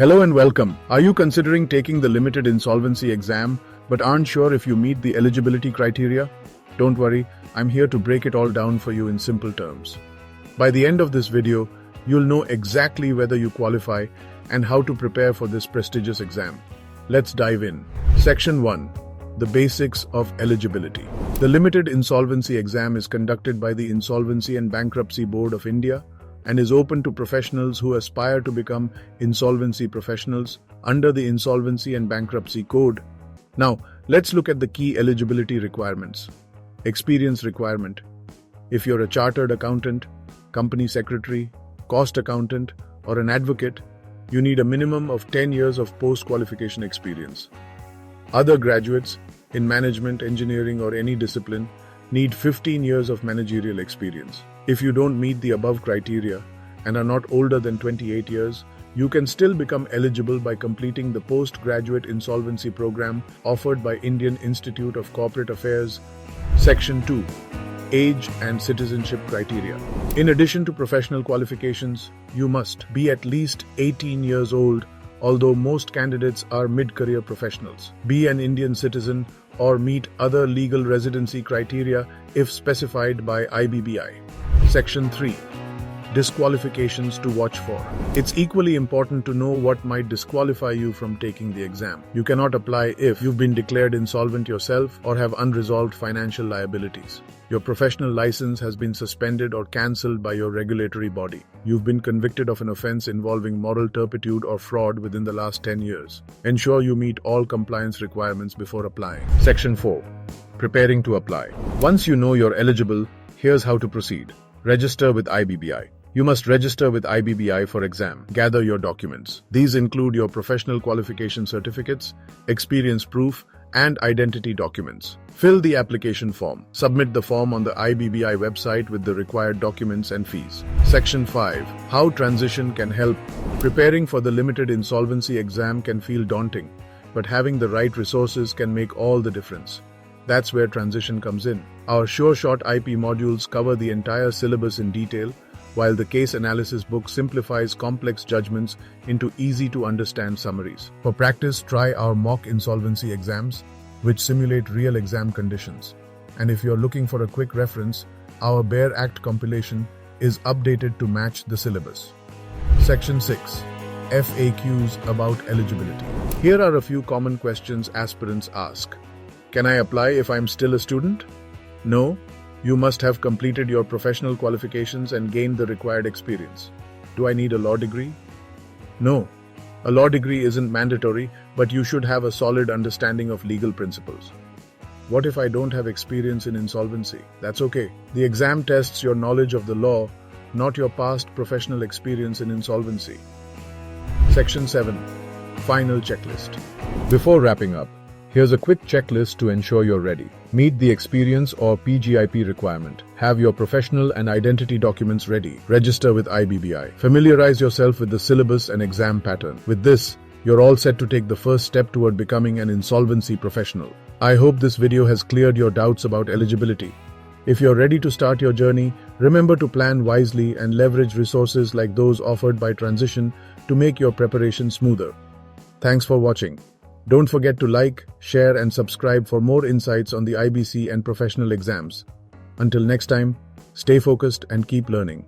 Hello and welcome. Are you considering taking the limited insolvency exam but aren't sure if you meet the eligibility criteria? Don't worry, I'm here to break it all down for you in simple terms. By the end of this video, you'll know exactly whether you qualify and how to prepare for this prestigious exam. Let's dive in. Section 1. The Basics of Eligibility. The limited insolvency exam is conducted by the Insolvency and Bankruptcy Board of India and is open to professionals who aspire to become insolvency professionals under the Insolvency and Bankruptcy Code. Now, let's look at the key eligibility requirements. Experience requirement. If you're a chartered accountant, company secretary, cost accountant, or an advocate, you need a minimum of 10 years of post-qualification experience. Other graduates in management, engineering, or any discipline need 15 years of managerial experience. If you don't meet the above criteria and are not older than 28 years, you can still become eligible by completing the postgraduate insolvency program offered by Indian Institute of Corporate Affairs. Section 2. Age and citizenship criteria. In addition to professional qualifications, you must be at least 18 years old, although most candidates are mid-career professionals. Be an Indian citizen or meet other legal residency criteria if specified by IBBI. Section 3. Disqualifications to watch for. It's equally important to know what might disqualify you from taking the exam. You cannot apply if you've been declared insolvent yourself or have unresolved financial liabilities. Your professional license has been suspended or cancelled by your regulatory body. You've been convicted of an offense involving moral turpitude or fraud within the last 10 years. Ensure you meet all compliance requirements before applying. Section 4. Preparing to apply. Once you know you're eligible, here's how to proceed. Register with IBBI. You must register with IBBI for exam. Gather your documents. These include your professional qualification certificates, experience proof, and identity documents. Fill the application form. Submit the form on the IBBI website with the required documents and fees. Section 5. How transition can help. Preparing for the limited insolvency exam can feel daunting, but having the right resources can make all the difference. That's where transition comes in. Our SureShot IP modules cover the entire syllabus in detail, while the case analysis book simplifies complex judgments into easy-to-understand summaries. For practice, try our mock insolvency exams, which simulate real exam conditions. And if you're looking for a quick reference, our BEAR Act compilation is updated to match the syllabus. Section 6. FAQs about eligibility. Here are a few common questions aspirants ask. Can I apply if I'm still a student? No. You must have completed your professional qualifications and gained the required experience. Do I need a law degree? No. A law degree isn't mandatory, but you should have a solid understanding of legal principles. What if I don't have experience in insolvency? That's okay. The exam tests your knowledge of the law, not your past professional experience in insolvency. Section 7. Final checklist. Before wrapping up, here's a quick checklist to ensure you're ready. Meet the experience or PGIP requirement. Have your professional and identity documents ready. Register with IBBI. Familiarize yourself with the syllabus and exam pattern. With this, you're all set to take the first step toward becoming an insolvency professional. I hope this video has cleared your doubts about eligibility. If you're ready to start your journey, remember to plan wisely and leverage resources like those offered by Transition to make your preparation smoother. Thanks for watching. Don't forget to like, share, and subscribe for more insights on the IBC and professional exams. Until next time, stay focused and keep learning.